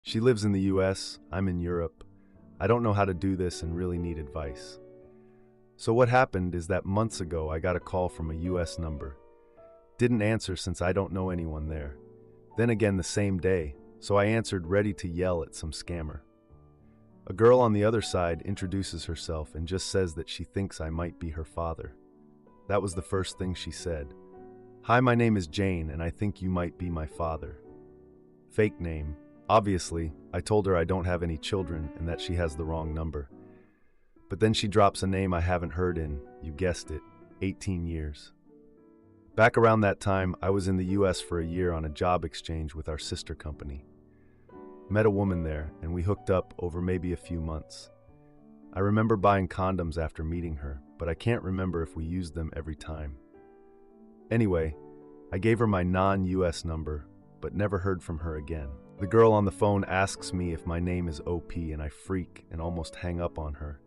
She lives in the US, I'm in Europe. I don't know how to do this and really need advice. So what happened is that months ago I got a call from a US number. Didn't answer since I don't know anyone there. Then again the same day, so I answered ready to yell at some scammer. A girl on the other side introduces herself and just says that she thinks I might be her father. That was the first thing she said. "Hi, my name is Jane and I think you might be my father." Fake name. Obviously, I told her I don't have any children and that she has the wrong number. But then she drops a name I haven't heard in, you guessed it, 18 years. Back around that time, I was in the US for a year on a job exchange with our sister company. Met a woman there, and we hooked up over maybe a few months. I remember buying condoms after meeting her, but I can't remember if we used them every time. Anyway, I gave her my non-US number, but never heard from her again. The girl on the phone asks me if my name is OP, and I freak and almost hang up on her.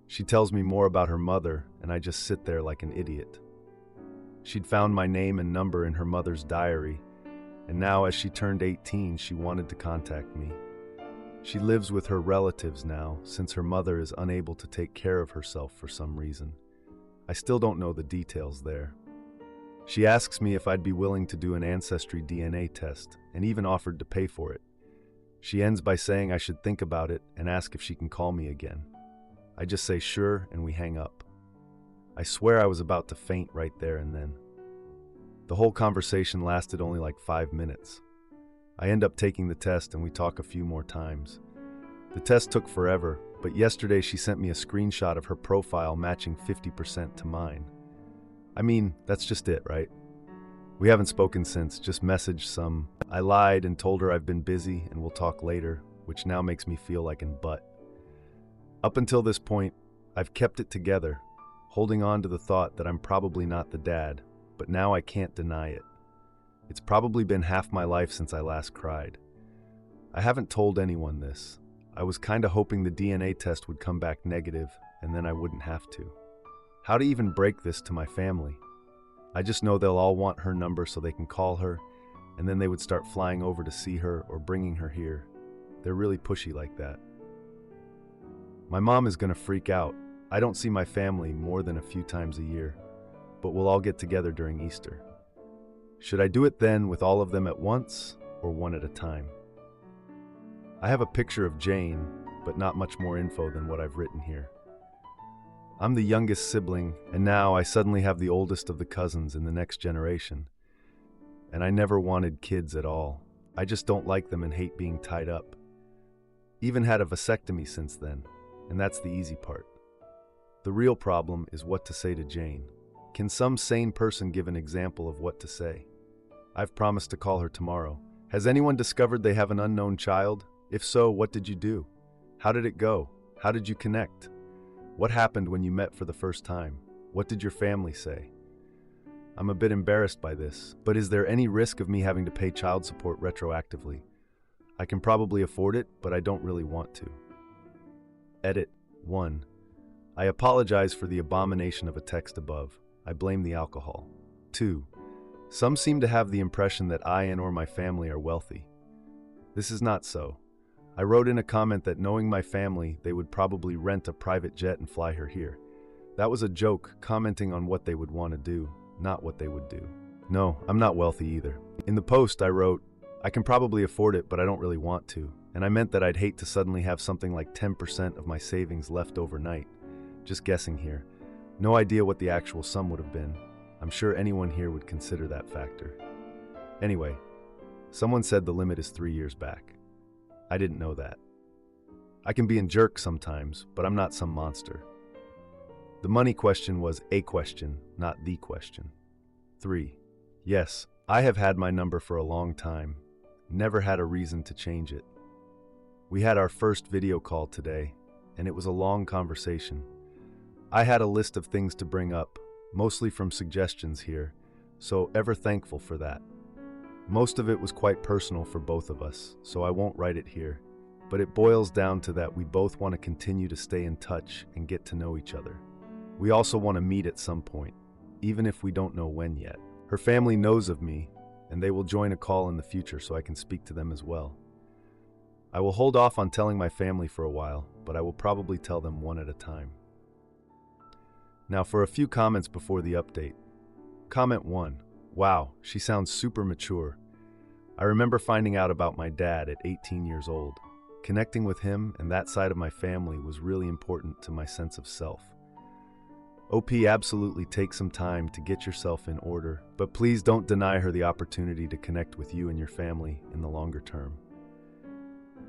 She tells me more about her mother, and I just sit there like an idiot. She'd found my name and number in her mother's diary, and now as she turned 18, she wanted to contact me. She lives with her relatives now, since her mother is unable to take care of herself for some reason. I still don't know the details there. She asks me if I'd be willing to do an ancestry DNA test, and even offered to pay for it. She ends by saying I should think about it and ask if she can call me again. I just say sure, and we hang up. I swear I was about to faint right there and then. The whole conversation lasted only like 5 minutes. I end up taking the test and we talk a few more times. The test took forever, but yesterday she sent me a screenshot of her profile matching 50% to mine. I mean, that's just it, right? We haven't spoken since, just messaged some. I lied and told her I've been busy and we'll talk later, which now makes me feel like an butt. Up until this point, I've kept it together, holding on to the thought that I'm probably not the dad, but now I can't deny it. It's probably been half my life since I last cried. I haven't told anyone this. I was kinda hoping the DNA test would come back negative, and then I wouldn't have to. How to even break this to my family? I just know they'll all want her number so they can call her, and then they would start flying over to see her or bringing her here. They're really pushy like that. My mom is gonna freak out. I don't see my family more than a few times a year, but we'll all get together during Easter. Should I do it then with all of them at once, or one at a time? I have a picture of Jane, but not much more info than what I've written here. I'm the youngest sibling, and now I suddenly have the oldest of the cousins in the next generation. And I never wanted kids at all. I just don't like them and hate being tied up. Even had a vasectomy since then, and that's the easy part. The real problem is what to say to Jane. Can some sane person give an example of what to say? I've promised to call her tomorrow. Has anyone discovered they have an unknown child? If so, what did you do? How did it go? How did you connect? What happened when you met for the first time? What did your family say? I'm a bit embarrassed by this, but is there any risk of me having to pay child support retroactively? I can probably afford it, but I don't really want to. Edit 1. I apologize for the abomination of a text above. I blame the alcohol. 2. Some seem to have the impression that I and or my family are wealthy. This is not so. I wrote in a comment that knowing my family, they would probably rent a private jet and fly her here. That was a joke, commenting on what they would want to do, not what they would do. No, I'm not wealthy either. In the post I wrote, I can probably afford it, but I don't really want to. And I meant that I'd hate to suddenly have something like 10% of my savings left overnight. Just guessing here. No idea what the actual sum would have been. I'm sure anyone here would consider that factor. Anyway, someone said the limit is 3 years back. I didn't know that. I can be a jerk sometimes, but I'm not some monster. The money question was a question, not the question. 3. Yes, I have had my number for a long time. Never had a reason to change it. We had our first video call today, and it was a long conversation. I had a list of things to bring up, mostly from suggestions here, so ever thankful for that. Most of it was quite personal for both of us, so I won't write it here, but it boils down to that we both want to continue to stay in touch and get to know each other. We also want to meet at some point, even if we don't know when yet. Her family knows of me, and they will join a call in the future so I can speak to them as well. I will hold off on telling my family for a while, but I will probably tell them one at a time. Now for a few comments before the update. Comment 1. Wow, she sounds super mature. I remember finding out about my dad at 18 years old. Connecting with him and that side of my family was really important to my sense of self. OP, absolutely take some time to get yourself in order, but please don't deny her the opportunity to connect with you and your family in the longer term.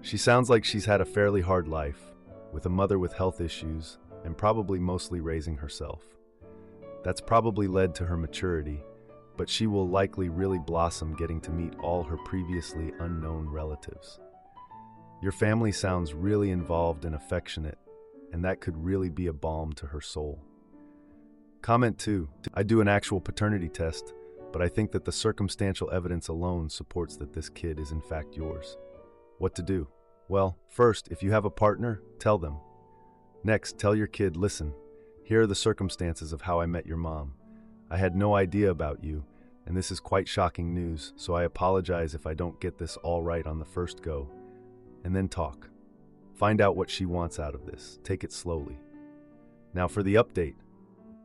She sounds like she's had a fairly hard life, with a mother with health issues, and probably mostly raising herself. That's probably led to her maturity, but she will likely really blossom getting to meet all her previously unknown relatives. Your family sounds really involved and affectionate, and that could really be a balm to her soul. Comment 2. I do an actual paternity test, but I think that the circumstantial evidence alone supports that this kid is in fact yours. What to do? Well, first, if you have a partner, tell them. Next, tell your kid, listen, here are the circumstances of how I met your mom. I had no idea about you, and this is quite shocking news, so I apologize if I don't get this all right on the first go. And then talk. Find out what she wants out of this. Take it slowly. Now for the update.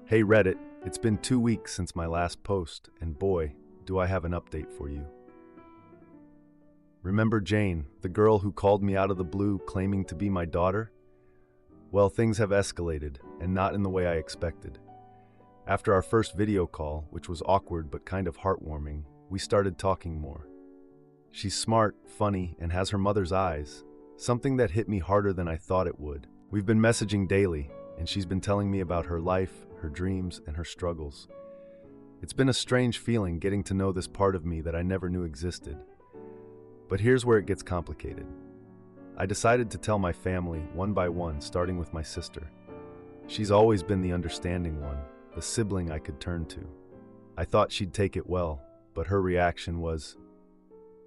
Hey Reddit, it's been 2 weeks since my last post, and boy, do I have an update for you. Remember Jane, the girl who called me out of the blue claiming to be my daughter? Well, things have escalated, and not in the way I expected. After our first video call, which was awkward but kind of heartwarming, we started talking more. She's smart, funny, and has her mother's eyes, something that hit me harder than I thought it would. We've been messaging daily, and she's been telling me about her life, her dreams, and her struggles. It's been a strange feeling getting to know this part of me that I never knew existed. But here's where it gets complicated. I decided to tell my family one by one, starting with my sister. She's always been the understanding one, the sibling I could turn to. I thought she'd take it well, but her reaction was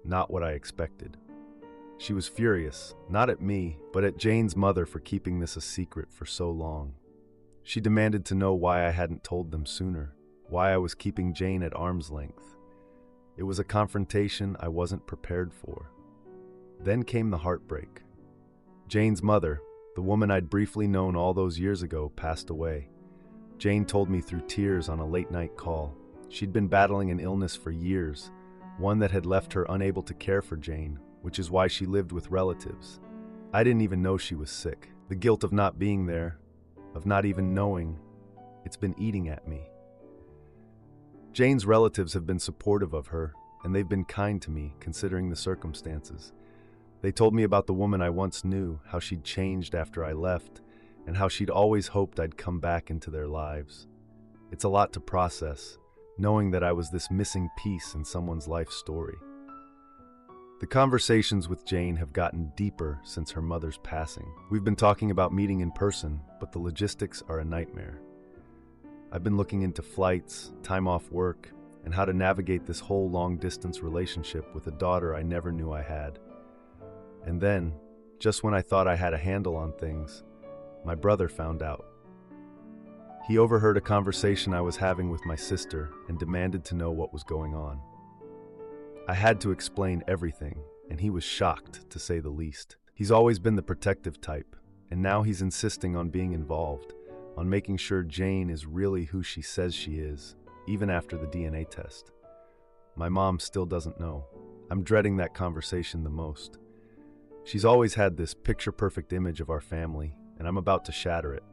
not what I expected. She was furious, not at me, but at Jane's mother for keeping this a secret for so long. She demanded to know why I hadn't told them sooner, why I was keeping Jane at arm's length. It was a confrontation I wasn't prepared for. Then came the heartbreak. Jane's mother, the woman I'd briefly known all those years ago, passed away. Jane told me through tears on a late-night call. She'd been battling an illness for years, one that had left her unable to care for Jane, which is why she lived with relatives. I didn't even know she was sick. The guilt of not being there, of not even knowing, it's been eating at me. Jane's relatives have been supportive of her, and they've been kind to me, considering the circumstances. They told me about the woman I once knew, how she'd changed after I left, and how she'd always hoped I'd come back into their lives. It's a lot to process, knowing that I was this missing piece in someone's life story. The conversations with Jane have gotten deeper since her mother's passing. We've been talking about meeting in person, but the logistics are a nightmare. I've been looking into flights, time off work, and how to navigate this whole long-distance relationship with a daughter I never knew I had. And then, just when I thought I had a handle on things, my brother found out. He overheard a conversation I was having with my sister and demanded to know what was going on. I had to explain everything, and he was shocked, to say the least. He's always been the protective type, and now he's insisting on being involved, on making sure Jane is really who she says she is, even after the DNA test. My mom still doesn't know. I'm dreading that conversation the most. She's always had this picture-perfect image of our family, and I'm about to shatter it.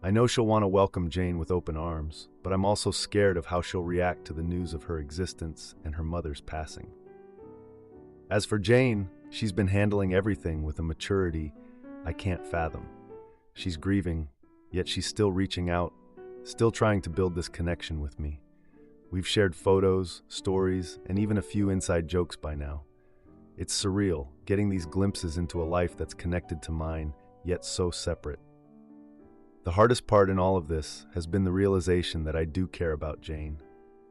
I know she'll want to welcome Jane with open arms, but I'm also scared of how she'll react to the news of her existence and her mother's passing. As for Jane, she's been handling everything with a maturity I can't fathom. She's grieving, yet she's still reaching out, still trying to build this connection with me. We've shared photos, stories, and even a few inside jokes by now. It's surreal, getting these glimpses into a life that's connected to mine, yet so separate. The hardest part in all of this has been the realization that I do care about Jane,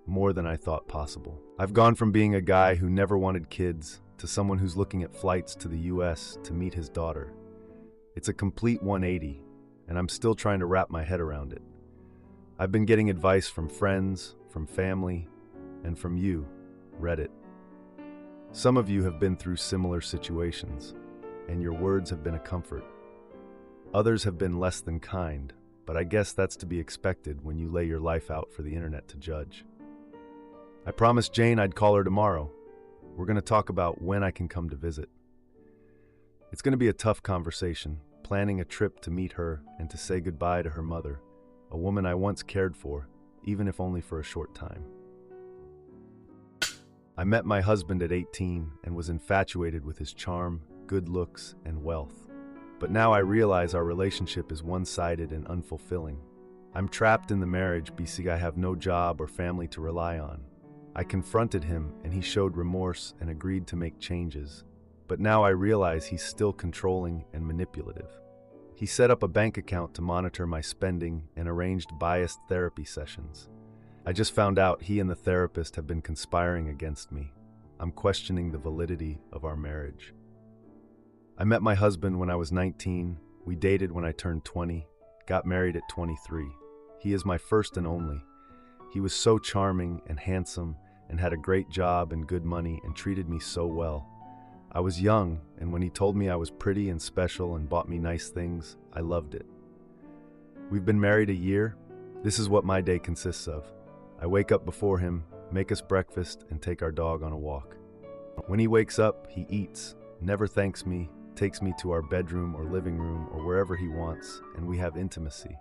more than I thought possible. I've gone from being a guy who never wanted kids to someone who's looking at flights to the US to meet his daughter. It's a complete 180, and I'm still trying to wrap my head around it. I've been getting advice from friends, from family, and from you, Reddit. Some of you have been through similar situations. and your words have been a comfort. Others have been less than kind, but I guess that's to be expected when you lay your life out for the internet to judge. I promised Jane I'd call her tomorrow. We're going to talk about when I can come to visit. It's going to be a tough conversation, planning a trip to meet her and to say goodbye to her mother, a woman I once cared for, even if only for a short time. I met my husband at 18 and was infatuated with his charm, good looks, and wealth. But now I realize our relationship is one-sided and unfulfilling. I'm trapped in the marriage because I have no job or family to rely on. I confronted him and he showed remorse and agreed to make changes. But now I realize he's still controlling and manipulative. He set up a bank account to monitor my spending and arranged biased therapy sessions. I just found out he and the therapist have been conspiring against me. I'm questioning the validity of our marriage. I met my husband when I was 19, we dated when I turned 20, got married at 23. He is my first and only. He was so charming and handsome and had a great job and good money and treated me so well. I was young, and when he told me I was pretty and special and bought me nice things, I loved it. We've been married a year. This is what my day consists of. I wake up before him, make us breakfast, and take our dog on a walk. When he wakes up, he eats, never thanks me, takes me to our bedroom or living room or wherever he wants, and we have intimacy.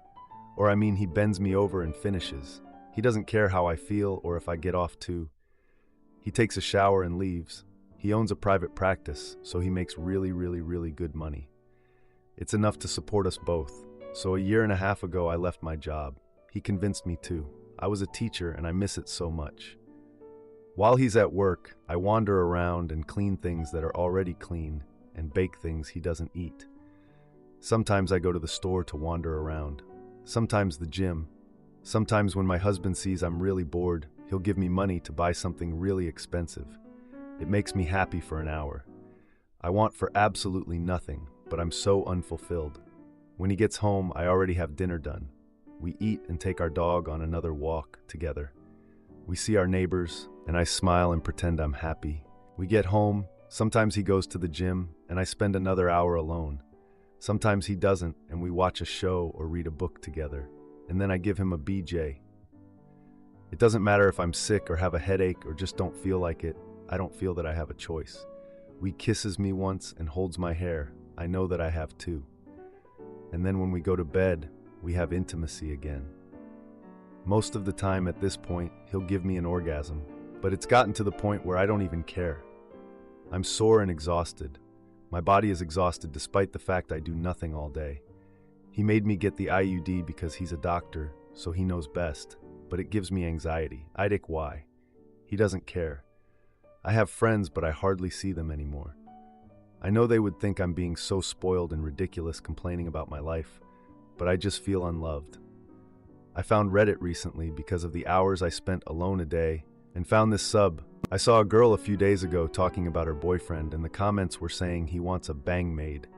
He bends me over and finishes. He doesn't care how I feel or if I get off too. He takes a shower and leaves. He owns a private practice, so he makes really good money. It's enough to support us both. So a year and a half ago, I left my job. He convinced me to. I was a teacher and I miss it so much. While he's at work, I wander around and clean things that are already clean and bake things he doesn't eat. Sometimes I go to the store to wander around. Sometimes the gym. Sometimes when my husband sees I'm really bored, he'll give me money to buy something really expensive. It makes me happy for an hour. I want for absolutely nothing, but I'm so unfulfilled. When he gets home, I already have dinner done. We eat and take our dog on another walk together. We see our neighbors, and I smile and pretend I'm happy. We get home, sometimes he goes to the gym, and I spend another hour alone. Sometimes he doesn't, and we watch a show or read a book together, and then I give him a BJ. It doesn't matter if I'm sick or have a headache or just don't feel like it. I don't feel that I have a choice. He kisses me once and holds my hair. I know that I have too. And then when we go to bed, we have intimacy again. Most of the time at this point, he'll give me an orgasm, but it's gotten to the point where I don't even care. I'm sore and exhausted. My body is exhausted despite the fact I do nothing all day. He made me get the IUD because he's a doctor, so he knows best, but it gives me anxiety. Idic why? He doesn't care. I have friends, but I hardly see them anymore. I know they would think I'm being so spoiled and ridiculous complaining about my life, but I just feel unloved. I found Reddit recently because of the hours I spent alone a day and found this sub. I saw a girl a few days ago talking about her boyfriend and the comments were saying he wants a bang maid.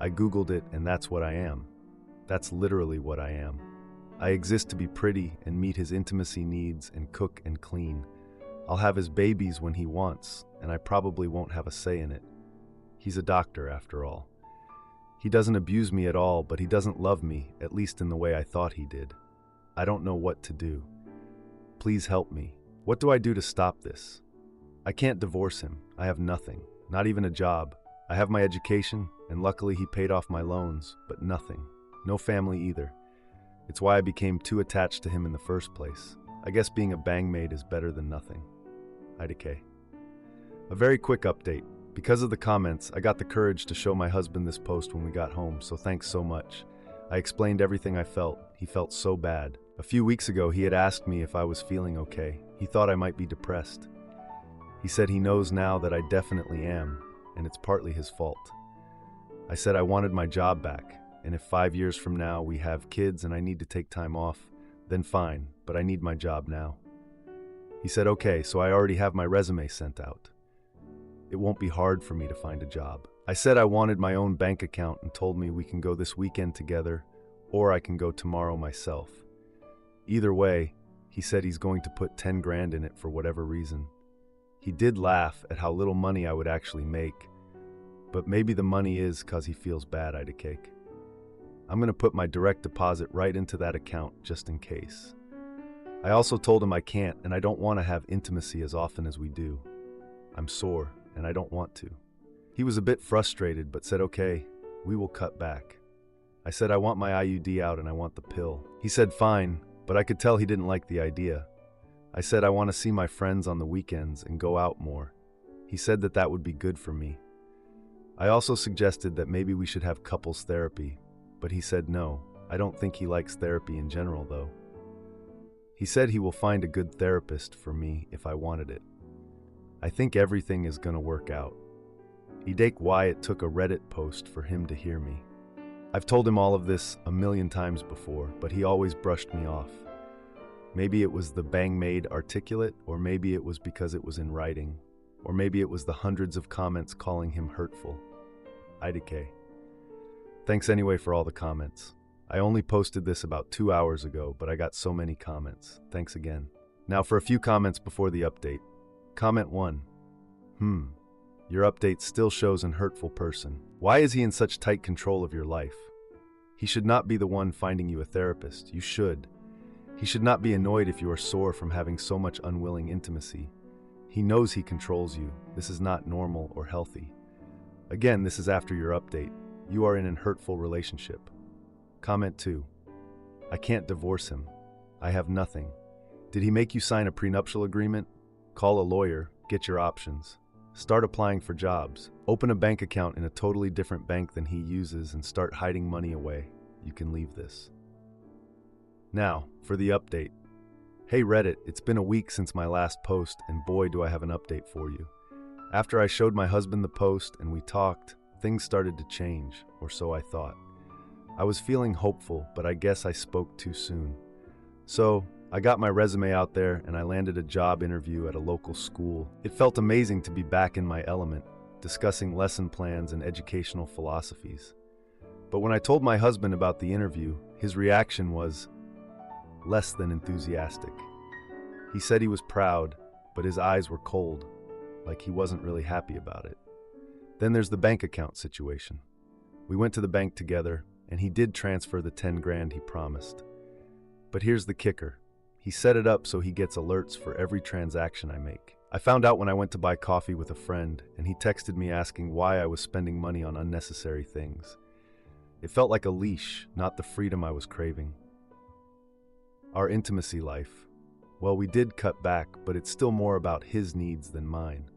I googled it and that's what I am. That's literally what I am. I exist to be pretty and meet his intimacy needs and cook and clean. I'll have his babies when he wants, and I probably won't have a say in it. He's a doctor after all. He doesn't abuse me at all, but he doesn't love me, at least in the way I thought he did. I don't know what to do. Please help me. What do I do to stop this? I can't divorce him. I have nothing, not even a job. I have my education, and luckily he paid off my loans, but nothing. No family either. It's why I became too attached to him in the first place. I guess being a bang maid is better than nothing. Aita. A very quick update. Because of the comments, I got the courage to show my husband this post when we got home, so thanks so much. I explained everything I felt. He felt so bad. A few weeks ago, he had asked me if I was feeling okay. He thought I might be depressed. He said he knows now that I definitely am, and it's partly his fault. I said I wanted my job back, and if 5 years from now we have kids and I need to take time off, then fine, but I need my job now. He said, okay, so I already have my resume sent out. It won't be hard for me to find a job. I said I wanted my own bank account and told me we can go this weekend together, or I can go tomorrow myself. Either way, he said he's going to put 10 grand in it for whatever reason. He did laugh at how little money I would actually make, But maybe the money is 'cause he feels bad, Ida Cake. I'm gonna put my direct deposit right into that account just in case. I also told him I can't and I don't want to have intimacy as often as we do. I'm sore and I don't want to. He was a bit frustrated but said, okay, we will cut back. I said I want my IUD out and I want the pill. He said fine, but I could tell he didn't like the idea. I said I want to see my friends on the weekends and go out more. He said that that would be good for me. I also suggested that maybe we should have couples therapy, but he said no. I don't think he likes therapy in general though. He said he will find a good therapist for me if I wanted it. I think everything is gonna work out. Idake Wyatt took a Reddit post for him to hear me. I've told him all of this a million times before, but he always brushed me off. Maybe it was the bang-made articulate, or maybe it was because it was in writing, or maybe it was the hundreds of comments calling him hurtful. Idake. Thanks anyway for all the comments. I only posted this about 2 hours ago, but I got so many comments. Thanks again. Now for a few comments before the update. Comment 1. Your update still shows an hurtful person. Why is he in such tight control of your life? He should not be the one finding you a therapist. You should. He should not be annoyed if you are sore from having so much unwilling intimacy. He knows he controls you. This is not normal or healthy. Again, this is after your update. You are in a hurtful relationship. Comment 2. I can't divorce him. I have nothing. Did he make you sign a prenuptial agreement? Call a lawyer, get your options. Start applying for jobs. Open a bank account in a totally different bank than he uses and start hiding money away. You can leave this. Now, for the update. Hey Reddit, it's been a week since my last post and boy do I have an update for you. After I showed my husband the post and we talked, things started to change, or so I thought. I was feeling hopeful, but I guess I spoke too soon. So, I got my resume out there and I landed a job interview at a local school. It felt amazing to be back in my element, discussing lesson plans and educational philosophies. But when I told my husband about the interview, his reaction was less than enthusiastic. He said he was proud, but his eyes were cold, like he wasn't really happy about it. Then there's the bank account situation. We went to the bank together, and he did transfer the 10 grand he promised. But here's the kicker. He set it up so he gets alerts for every transaction I make. I found out when I went to buy coffee with a friend, and he texted me asking why I was spending money on unnecessary things. It felt like a leash, not the freedom I was craving. Our intimacy life. Well, we did cut back, but it's still more about his needs than mine.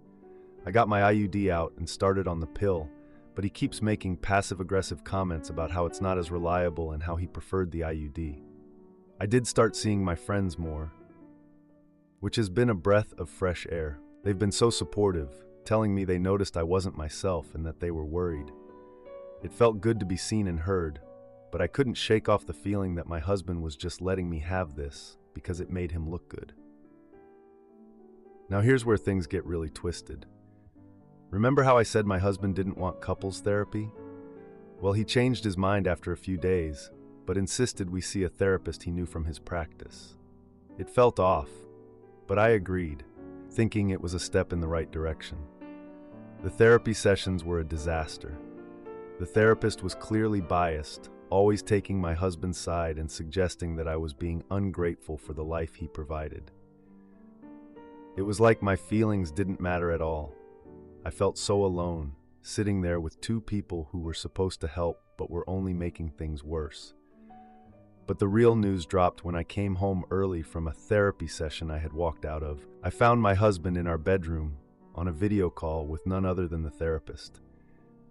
I got my IUD out and started on the pill, but he keeps making passive-aggressive comments about how it's not as reliable and how he preferred the IUD. I did start seeing my friends more, which has been a breath of fresh air. They've been so supportive, telling me they noticed I wasn't myself and that they were worried. It felt good to be seen and heard, but I couldn't shake off the feeling that my husband was just letting me have this because it made him look good. Now here's where things get really twisted. Remember how I said my husband didn't want couples therapy? Well, he changed his mind after a few days, but insisted we see a therapist he knew from his practice. It felt off, but I agreed, thinking it was a step in the right direction. The therapy sessions were a disaster. The therapist was clearly biased, always taking my husband's side and suggesting that I was being ungrateful for the life he provided. It was like my feelings didn't matter at all. I felt so alone, sitting there with two people who were supposed to help but were only making things worse. But the real news dropped when I came home early from a therapy session I had walked out of. I found my husband in our bedroom on a video call with none other than the therapist.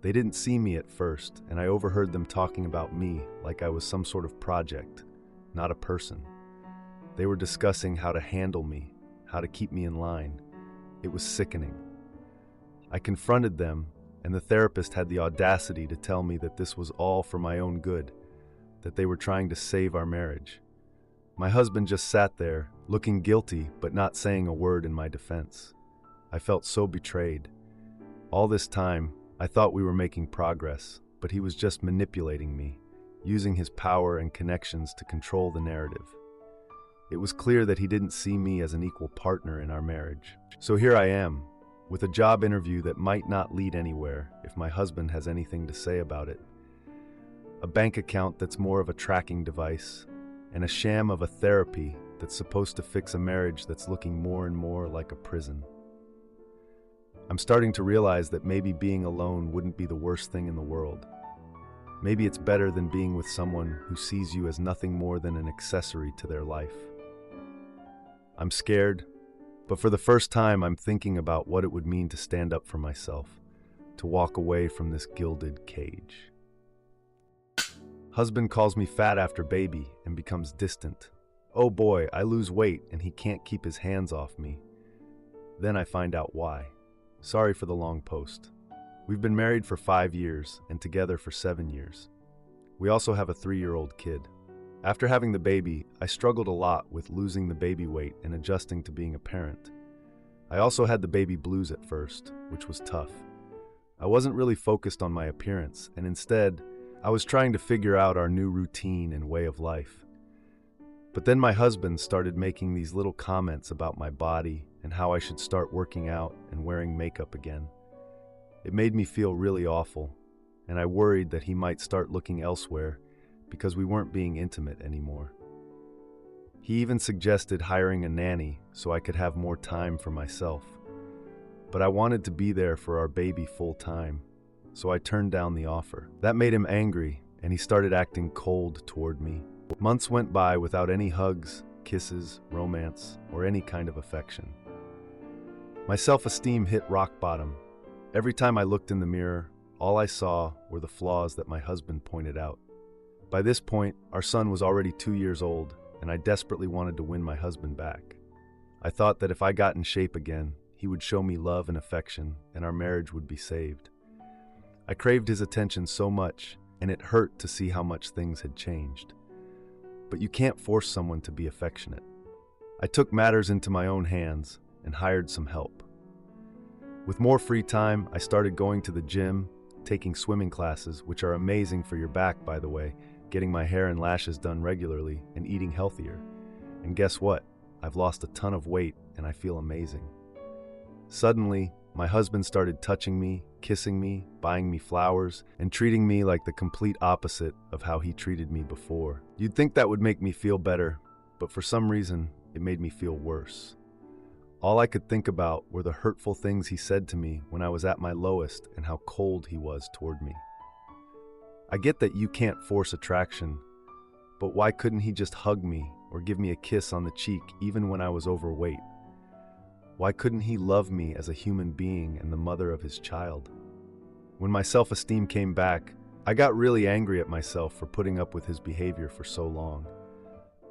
They didn't see me at first, and I overheard them talking about me like I was some sort of project, not a person. They were discussing how to handle me, how to keep me in line. It was sickening. I confronted them, and the therapist had the audacity to tell me that this was all for my own good, that they were trying to save our marriage. My husband just sat there, looking guilty but not saying a word in my defense. I felt so betrayed. All this time, I thought we were making progress, but he was just manipulating me, using his power and connections to control the narrative. It was clear that he didn't see me as an equal partner in our marriage. So here I am, with a job interview that might not lead anywhere if my husband has anything to say about it, a bank account that's more of a tracking device, and a sham of a therapy that's supposed to fix a marriage that's looking more and more like a prison. I'm starting to realize that maybe being alone wouldn't be the worst thing in the world. Maybe it's better than being with someone who sees you as nothing more than an accessory to their life. I'm scared, but for the first time I'm thinking about what it would mean to stand up for myself, to walk away from this gilded cage. Husband calls me fat after baby and becomes distant. Oh boy, I lose weight and he can't keep his hands off me. Then I find out why. Sorry for the long post. We've been married for 5 years and together for 7 years. We also have a 3-year-old kid. After having the baby, I struggled a lot with losing the baby weight and adjusting to being a parent. I also had the baby blues at first, which was tough. I wasn't really focused on my appearance, and instead, I was trying to figure out our new routine and way of life. But then my husband started making these little comments about my body and how I should start working out and wearing makeup again. It made me feel really awful, and I worried that he might start looking elsewhere because we weren't being intimate anymore. He even suggested hiring a nanny so I could have more time for myself. But I wanted to be there for our baby full time, so I turned down the offer. That made him angry, and he started acting cold toward me. Months went by without any hugs, kisses, romance, or any kind of affection. My self-esteem hit rock bottom. Every time I looked in the mirror, all I saw were the flaws that my husband pointed out. By this point, our son was already 2 years old, and I desperately wanted to win my husband back. I thought that if I got in shape again, he would show me love and affection, and our marriage would be saved. I craved his attention so much, and it hurt to see how much things had changed. But you can't force someone to be affectionate. I took matters into my own hands and hired some help. With more free time, I started going to the gym, taking swimming classes, which are amazing for your back, by the way, getting my hair and lashes done regularly, and eating healthier. And guess what? I've lost a ton of weight, and I feel amazing. Suddenly, my husband started touching me, kissing me, buying me flowers, and treating me like the complete opposite of how he treated me before. You'd think that would make me feel better, but for some reason, it made me feel worse. All I could think about were the hurtful things he said to me when I was at my lowest and how cold he was toward me. I get that you can't force attraction, but why couldn't he just hug me or give me a kiss on the cheek even when I was overweight? Why couldn't he love me as a human being and the mother of his child? When my self-esteem came back, I got really angry at myself for putting up with his behavior for so long.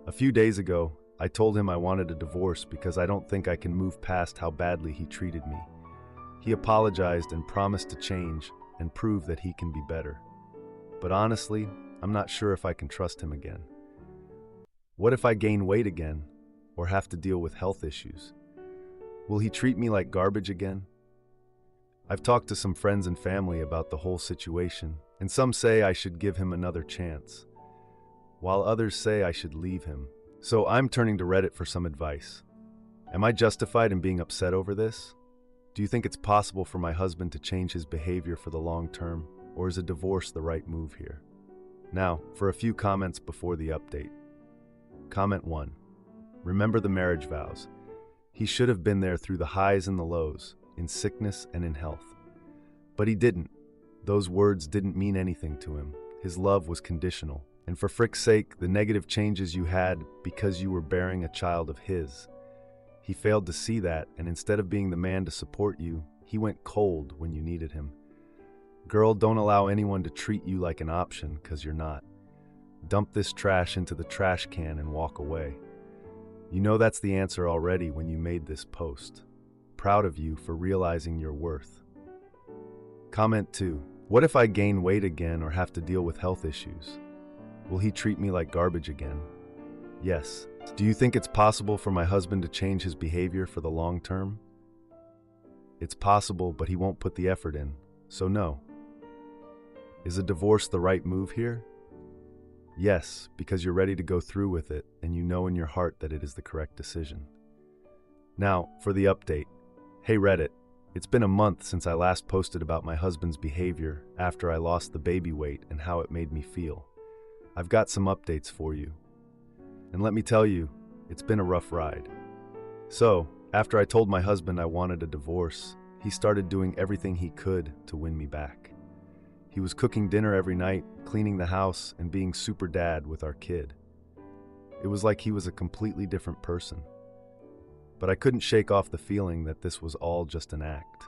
A few days ago, I told him I wanted a divorce because I don't think I can move past how badly he treated me. He apologized and promised to change and prove that he can be better. But honestly, I'm not sure if I can trust him again. What if I gain weight again or have to deal with health issues? Will he treat me like garbage again? I've talked to some friends and family about the whole situation, and some say I should give him another chance, while others say I should leave him. So I'm turning to Reddit for some advice. Am I justified in being upset over this? Do you think it's possible for my husband to change his behavior for the long term, or is a divorce the right move here? Now, for a few comments before the update. Comment 1. Remember the marriage vows. He should have been there through the highs and the lows, in sickness and in health. But he didn't. Those words didn't mean anything to him. His love was conditional. And for frick's sake, the negative changes you had because you were bearing a child of his. He failed to see that, and instead of being the man to support you, he went cold when you needed him. Girl, don't allow anyone to treat you like an option, because you're not. Dump this trash into the trash can and walk away. You know that's the answer already when you made this post. Proud of you for realizing your worth. Comment 2. What if I gain weight again or have to deal with health issues? Will he treat me like garbage again? Yes. Do you think it's possible for my husband to change his behavior for the long term? It's possible, but he won't put the effort in, so no. Is a divorce the right move here? Yes, because you're ready to go through with it and you know in your heart that it is the correct decision. Now, for the update. Hey Reddit, It's been a month since I last posted about my husband's behavior after I lost the baby weight and how it made me feel. I've got some updates for you. And let me tell you, it's been a rough ride. So, after I told my husband I wanted a divorce, he started doing everything he could to win me back. He was cooking dinner every night, cleaning the house, and being super dad with our kid. It was like he was a completely different person. But I couldn't shake off the feeling that this was all just an act.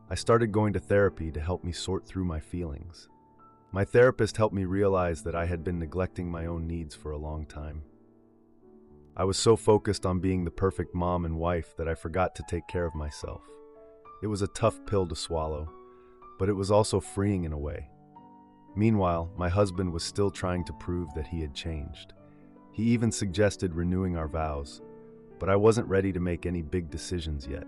I started going to therapy to help me sort through my feelings. My therapist helped me realize that I had been neglecting my own needs for a long time. I was so focused on being the perfect mom and wife that I forgot to take care of myself. It was a tough pill to swallow, but it was also freeing in a way. Meanwhile, my husband was still trying to prove that he had changed. He even suggested renewing our vows, but I wasn't ready to make any big decisions yet.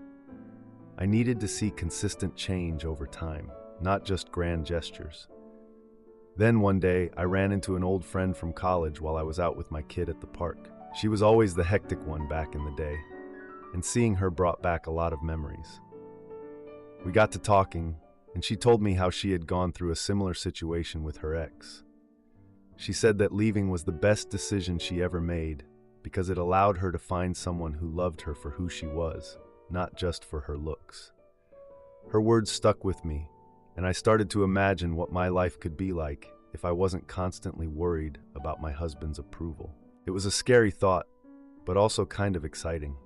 I needed to see consistent change over time, not just grand gestures. Then one day, I ran into an old friend from college while I was out with my kid at the park. She was always the hectic one back in the day, and seeing her brought back a lot of memories. We got to talking, and she told me how she had gone through a similar situation with her ex. She said that leaving was the best decision she ever made because it allowed her to find someone who loved her for who she was, not just for her looks. Her words stuck with me, and I started to imagine what my life could be like if I wasn't constantly worried about my husband's approval. It was a scary thought, but also kind of exciting.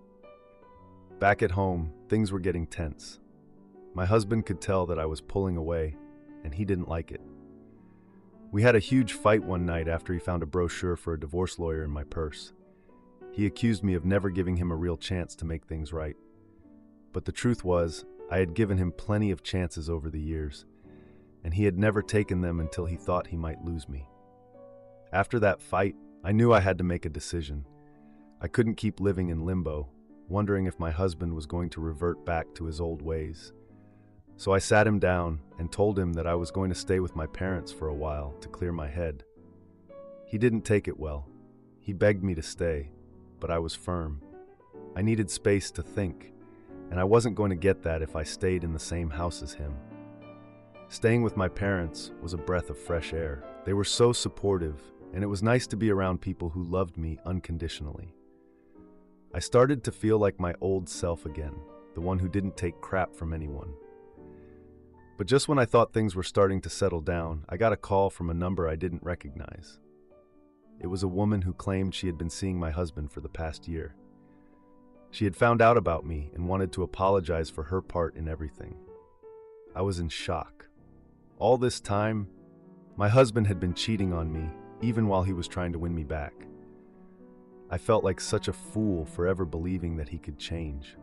Back at home, things were getting tense. My husband could tell that I was pulling away, and he didn't like it. We had a huge fight one night after he found a brochure for a divorce lawyer in my purse. He accused me of never giving him a real chance to make things right. But the truth was, I had given him plenty of chances over the years, and he had never taken them until he thought he might lose me. After that fight, I knew I had to make a decision. I couldn't keep living in limbo, wondering if my husband was going to revert back to his old ways. So I sat him down and told him that I was going to stay with my parents for a while to clear my head. He didn't take it well. He begged me to stay, but I was firm. I needed space to think, and I wasn't going to get that if I stayed in the same house as him. Staying with my parents was a breath of fresh air. They were so supportive, and it was nice to be around people who loved me unconditionally. I started to feel like my old self again, the one who didn't take crap from anyone. But just when I thought things were starting to settle down, I got a call from a number I didn't recognize. It was a woman who claimed she had been seeing my husband for the past year. She had found out about me and wanted to apologize for her part in everything. I was in shock. All this time, my husband had been cheating on me, even while he was trying to win me back. I felt like such a fool for ever believing that he could change.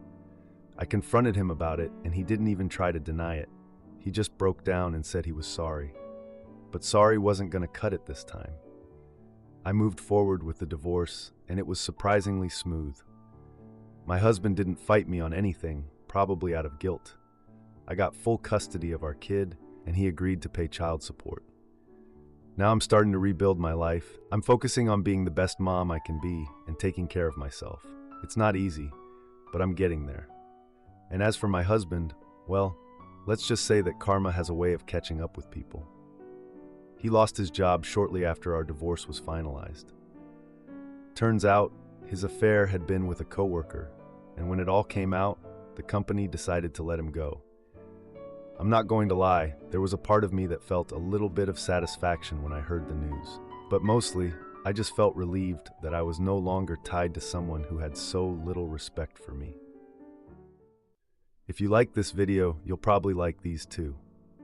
I confronted him about it, and he didn't even try to deny it. He just broke down and said he was sorry. But sorry wasn't going to cut it this time. I moved forward with the divorce, and it was surprisingly smooth. My husband didn't fight me on anything, probably out of guilt. I got full custody of our kid, and he agreed to pay child support. Now I'm starting to rebuild my life. I'm focusing on being the best mom I can be and taking care of myself. It's not easy, but I'm getting there. And as for my husband, well, let's just say that karma has a way of catching up with people. He lost his job shortly after our divorce was finalized. Turns out, his affair had been with a coworker, and when it all came out, the company decided to let him go. I'm not going to lie, there was a part of me that felt a little bit of satisfaction when I heard the news. But mostly, I just felt relieved that I was no longer tied to someone who had so little respect for me. If you like this video, you'll probably like these too.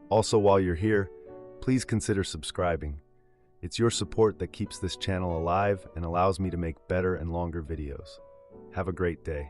Also, while you're here, please consider subscribing. It's your support that keeps this channel alive and allows me to make better and longer videos. Have a great day.